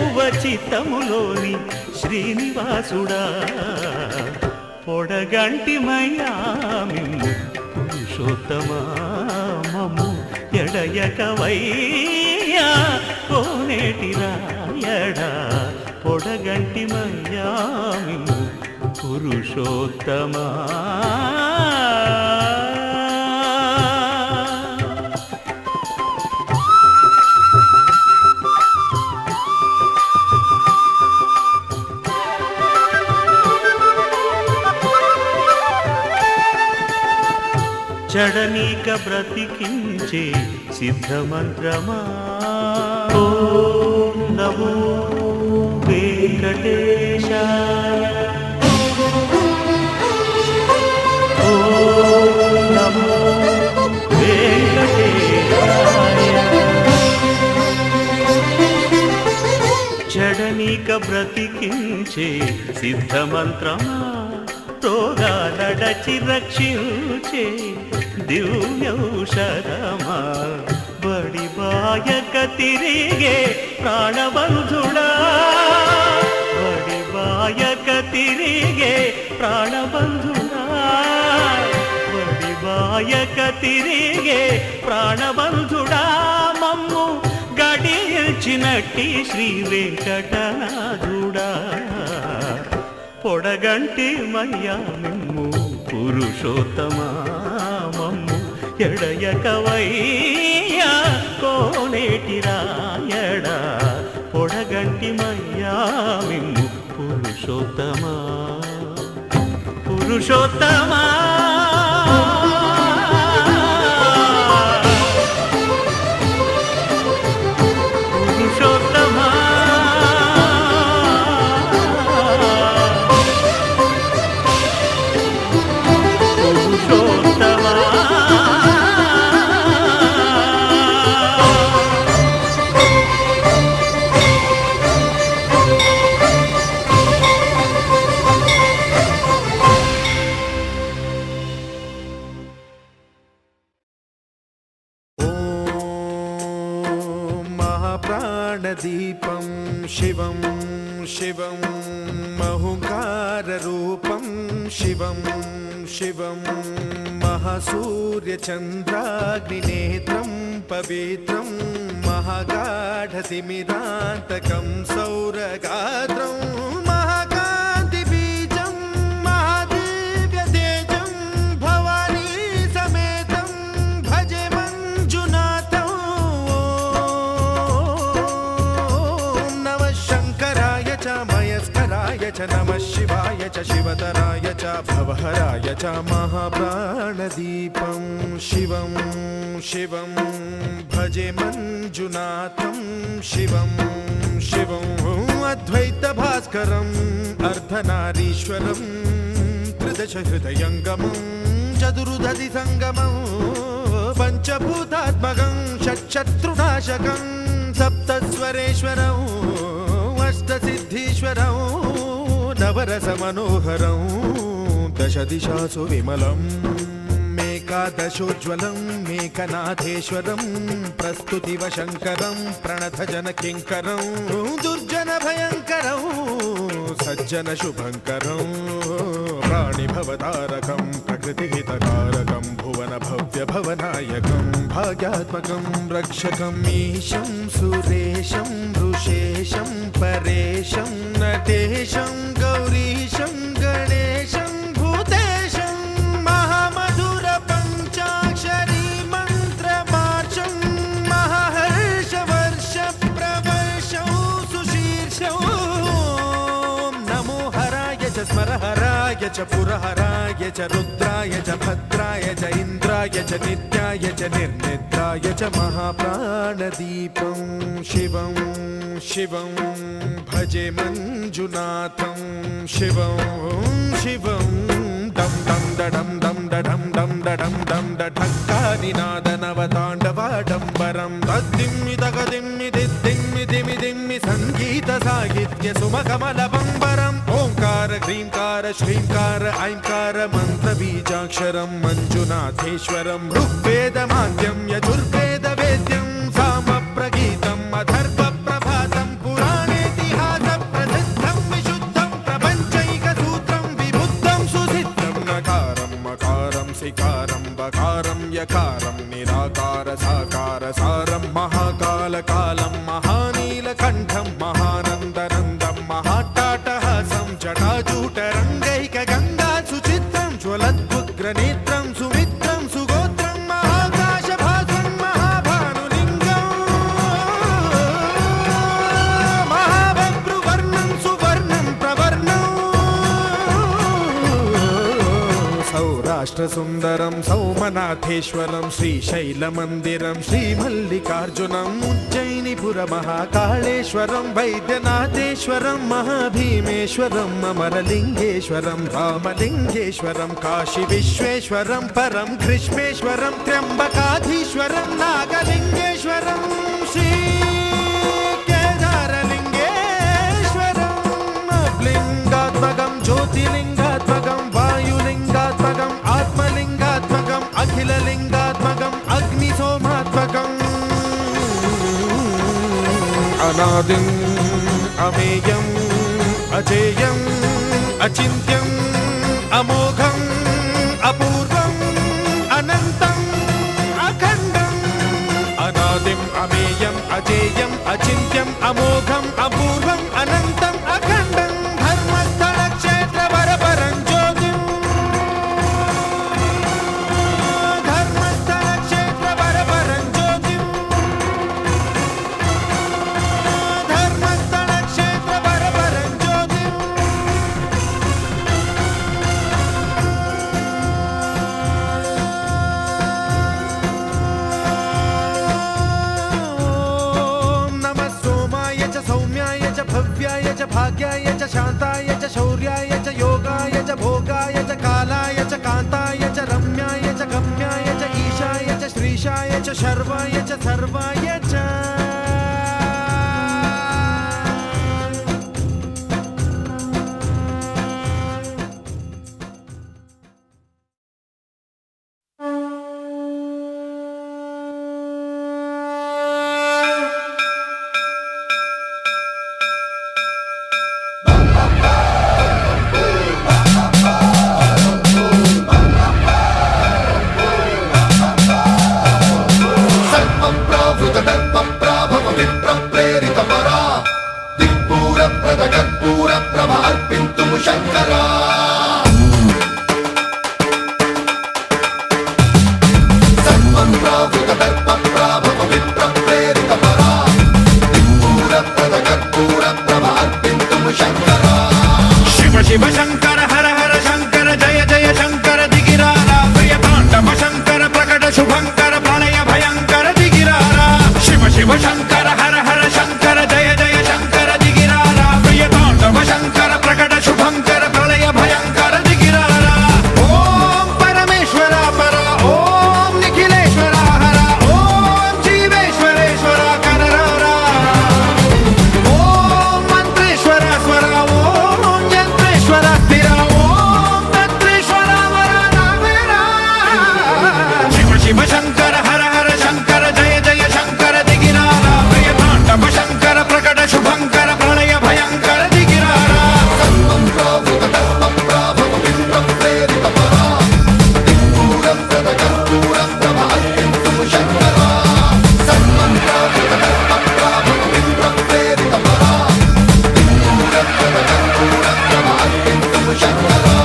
చెలువ చిత్తములోని శ్రీనివాసుడా పొడగంటి మయ్యా మిమ్ము పురుషోత్తమా మమ్ము ఎడయకవయ్యా కోనేటి రాయడా పొడగంటి మయ్యా మిమ్ము పురుషోత్తమా చడనీక బ్రతికించే సిద్ధమంత్రమా ఓం నమో వెంకటేశాయ ఓం నమో వెంకటేశాయ చడనీక బ్రతికించే సిద్ధమంత్రమా రోగాలడచి రక్షించే దివ్యౌషధమా బడి బాయక తిరిగే ప్రాణబంధుడా బడి బాయక తిరిగే ప్రాణబంధుడా బడి బాయక తిరిగే ప్రాణబంధుడా మమ్ము గడిచినట్టి శ్రీ వెంకటనాథుడా పొడగంటి మయ్యా మిమ్ము పురుషోత్తమా మమ్ము ఎడయకవయ్యా కోనేటి రాయడా పొడగంటి మయ్యా మిమ్ము పురుషోత్తమా పురుషోత్తమా प्राणदीपं शिवं शिवं महुकाररूपं शिवं शिवं महासूर्यचन्द्राग्निनेत्रं पवित्रं महागाढतिमिरान्तकं सौरगात्रं महाकान्तिबीजं महादिव्यतेजं भवानी समेतं भजे मञ्जुनाथं मयस्कराय च नमः शिवाय च शिवतराय च भवहराय च महाप्राणदीपं शिवं शिवं भजे मञ्जुनाथं शिवं शिवं अद्वैतभास्करम् अर्धनारीश्वरं त्रिदशहृदयङ्गमं चतुर्दधिसङ्गमं पञ्चभूतात्मकं षट्शत्रुनाशकं सप्तस्वरेश्वरं अष्टसिद्धीश्वरं नवरसमनोहरं दशदिशासु विमलं मेकादशोज्ज्वलं मेकनाथेश्वरं प्रस्तुतिवशङ्करं प्रणतजनकिङ्करं दुर्जनभयङ्करं सज्जनशुभङ्करं प्राणिभवतारकं प्रकृतिहितकारकं भुवनभव्यभवनायकं भाग्यात्मकं रक्षकम् ईशं सुरेशं ऋषेशं परेशं नटेशं गौरीशं गणेशं भूतेशं महामधुर पञ्चाक्षरी मन्त्रमार्चं महाहर्षवर्ष प्रवर्षं सुशीर्षं नमो हराय च स्मरहराय च पुरहराय च रुद्राय च भद्राय च इन्द्राय च नित्याय च निर्निद्राय च महाप्राणदीपं शिवं शिवं भजे मञ्जुनाथं शिवं शिवं दं दं दडं दं दडं दं दडं दं दढक्कानिनादनवताण्डवाडम्बरं तद्दिम्मि तगदिम्मि दिद्दिम्मि दिमि दिम्मि सङ्गीतसाहित्य सुमकमलबम्बरम् ओङ्कार ह्रीङ्कार श्रीङ्कार ऐङ्कार मन्त्रबीजाक्षरं मञ्जुनाथेश्वरं ऋग्वेदमाद्यं यजुर्वेदवेद्यं सामप्रगीतम् अथर्वप्रभातं पुराणेति నిరామయకారం నిరాకార సాకార సారం మహాకాలకాలం మహానీలకంఠం మహానందనందం మహాటాటహాసం జటాజూటరంగైక గంగా సుచిత్రం జ్వలద్వుగ్రనేత్రం సుమిత్రం సుగోత్రం మహాకాశభాసం మహాభానులింగం మహాభద్రువర్ణం సువర్ణం ప్రవర్ణం సౌరాష్ట్రసుందరం సౌమనాథేశ్వరం శ్రీశైలమందిరం శ్రీమల్లికార్జునం ఉజ్జయినిపురమహాకాళేశ్వరం వైద్యనాథేశ్వరం మహాభీమేశ్వరం అమరలింగేశ్వరం రామలింగేశ్వరం కాశీ విశ్వేశ్వరం పరం కృష్ణేశ్వరం త్ర్యంబకాధీశ్వరం నాగలింగేశ్వరం శ్రీ కేదారలింగేశ్వరం లింగాత్మకం జ్యోతిలింగాత్మకం వాయులింగాత్మకం ఆత్మలింగాత్మకం అఖిలలింగాత్మకం అగ్నిసోమాత్మకం అనాదిం అమేయం అజేయం అచింత్యం అమోఘం అపూర్వం అనంతం అఖండం అనాదిం అమేయం అజేయం అచింత్యం అమోఘం అపూర్వం అనంతం అఖండం ధర్మస్థల క్షేత్ర వరపరం జ్యోతిం ధర్మస్థల క్షేత్ర వరపరం జ్యోతిం ధర్మస్థల క్షేత్ర వరపరం జ్యోతిం ఓం నమః సోమాయ చ సౌమ్యాయ చ భవ్యాయ చ భాగ్యాయ చ శాంతాయ చ శౌర్యాయ చ యోగాయ చ భోగాయ చ కాలాయ చ కాంతాయ చ రమ్యాయ చ గమ్యాయ చ ఈశాయ చ శ్రీశాయ చ శర్వాయ చ సర్వాయ చ సర్వప్రావృతదర్పప్రాభవ విప్రప్రేరితపరా దిక్పూరప్రద కర్పూర ప్రభ అర్పింతుము శంకరా సర్వప్రావృతదర్పప్రాభవ విప్రప్రేరితపరా దిక్పూరప్రద కర్పూర ప్రభ అర్పింతుము శంకరా శివ శివ శంకర హర హర శంకర జయ జయ శంకర దిగిరారా ప్రియ తాండవ శంకర ప్రకట శుభంకర ప్రళయ భయంకర దిగిరారా శివ శివ శంకర హర హర శంకర జయ జయ శంకర దిగిరారా ప్రియ తాండవ శంకర ప్రకట శుభంకర ప్రళయ భయంకర దిగిరారా ఓం పరమేశ్వర పర ఓం నిఖిలేశ్వర హర ఓం జీవేశ్వరేశ్వర కరరారా ఓం మంత్రేశ్వర స్వర ఓం యంత్రేశ్వర స్థిర ఓం తంత్రేశ్వర వర నావేరా శివ శివ శంకర హర హర శంకర జయ జయ శంకర దిగిరారా ప్రియ తాండవ శంకర ప్రకట శుభంకర ప్రళయ భయంకర దిగిరారా సర్వప్రావృతదర్పప్రాభవ విప్రప్రేరితపరా దిక్పూరప్రద కర్పూర ప్రభ అర్పింతుము శంకరా సర్వప్రావృతదర్పప్రాభవ విప్రప్రేరితపరా దిక్పూరప్రద కర్పూర ప్రభ అర్పింతుము శంకరా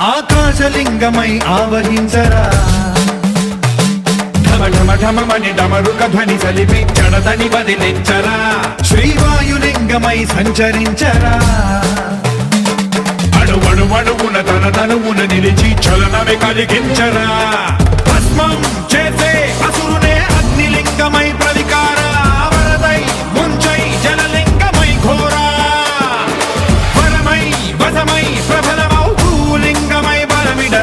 ఆకాశలింగమై ఆవహించరా ఢమ ఢమ ఢమమని డమరుక ధ్వని సలిపి జడదని వదిలించరా శ్రీవాయులింగమై సంచరించరా అణువణువున తన తనువున నిలిచి చలనమే కలిగించరా భస్మం చేసే అసురునే అగ్నిలింగమై ప్రవికార వరదై ముంచై జలలింగమై ఘోరా వరమై వసమై ప్రబలమౌ భూలింగమై బలమిడ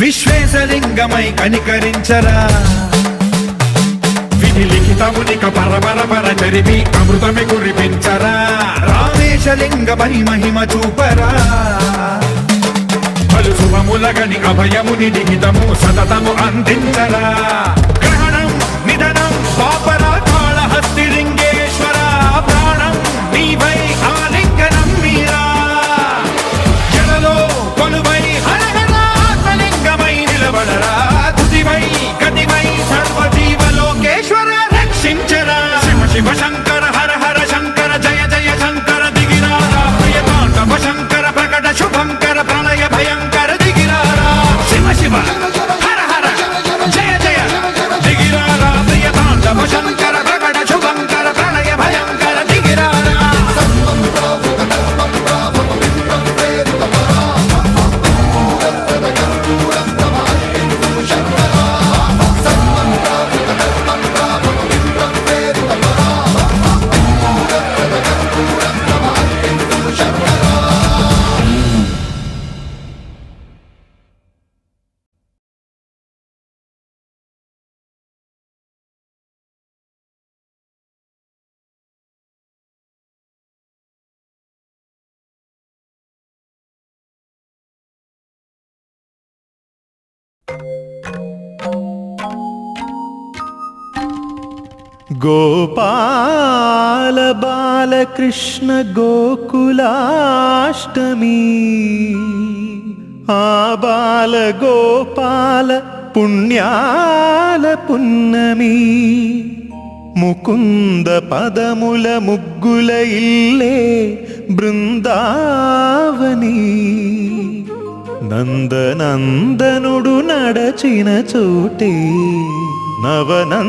విశ్వేశలింగమై కనికరించరా విధి లిఖితమునిక పరపర చరివి అమృతమి కురిపించరా రామేశలింగమై మహిమ చూపరా పలు శుభములగని అభయముని లిఖితము సతతము అందించరా గ్రహణం నిధనం పాపరా కాళహస్తి లింగేశ్వర ప్రాణం నీవై ఆలింగనం మీరా జలలో కొలువై హరహరాత్మలింగమై నిలబడరా తుదివై గతివై సర్వజీవలోకేశ్వర రక్షించరా శివ శివ శంకర హర హర శంకర జయ జయ శంకర దిగిరారా ప్రియతాండవ శంకర ప్రకట శుభంకర ప్రళయ భయంకర దిగిరారా శివ శివ హర హర జయ జయ దిగిరారా ప్రియతాండవ శంకర ప్రకట శుభంకర ప్రళయ భయంకర దిగిరారా గోపాల బాలకృష్ణ గోకులాష్టమి ఆ బాల గోపాల పుణ్యాల పున్నమి ముకుంద పదముల ముగ్గుల ఇల్లే బృందావని నందనందనుడు నడచిన చోటే నవనందనవని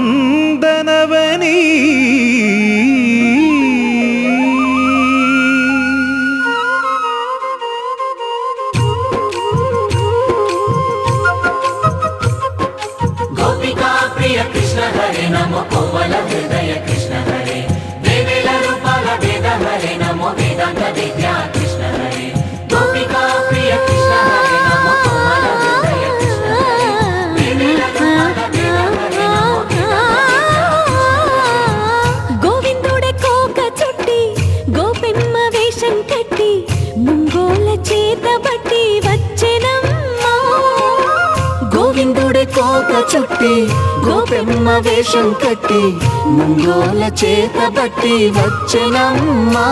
గోపికా ప్రియ కృష్ణ హరే నమో కోవల హృదయ కృష్ణ హరే దేవేల రూపాల వేద హరే నమో వేదాంత విద్యా కృష్ణ హరే గోపికా ప్రియ కృష్ణ హరే నమో కోవల హృదయ కృష్ణ హరే దేవేల రూపాల వేద హరే నమో గోవిందుడే కోక చుట్టి గోపెమ్మ వేషం కట్టి ముంగోల చేత బట్టి వచ్చెనమ్మా గోవిందుడే కోక చుట్టి గోపెమ్మ వేషం కట్టి ముంగోల చేత బట్టి వచ్చెనమ్మా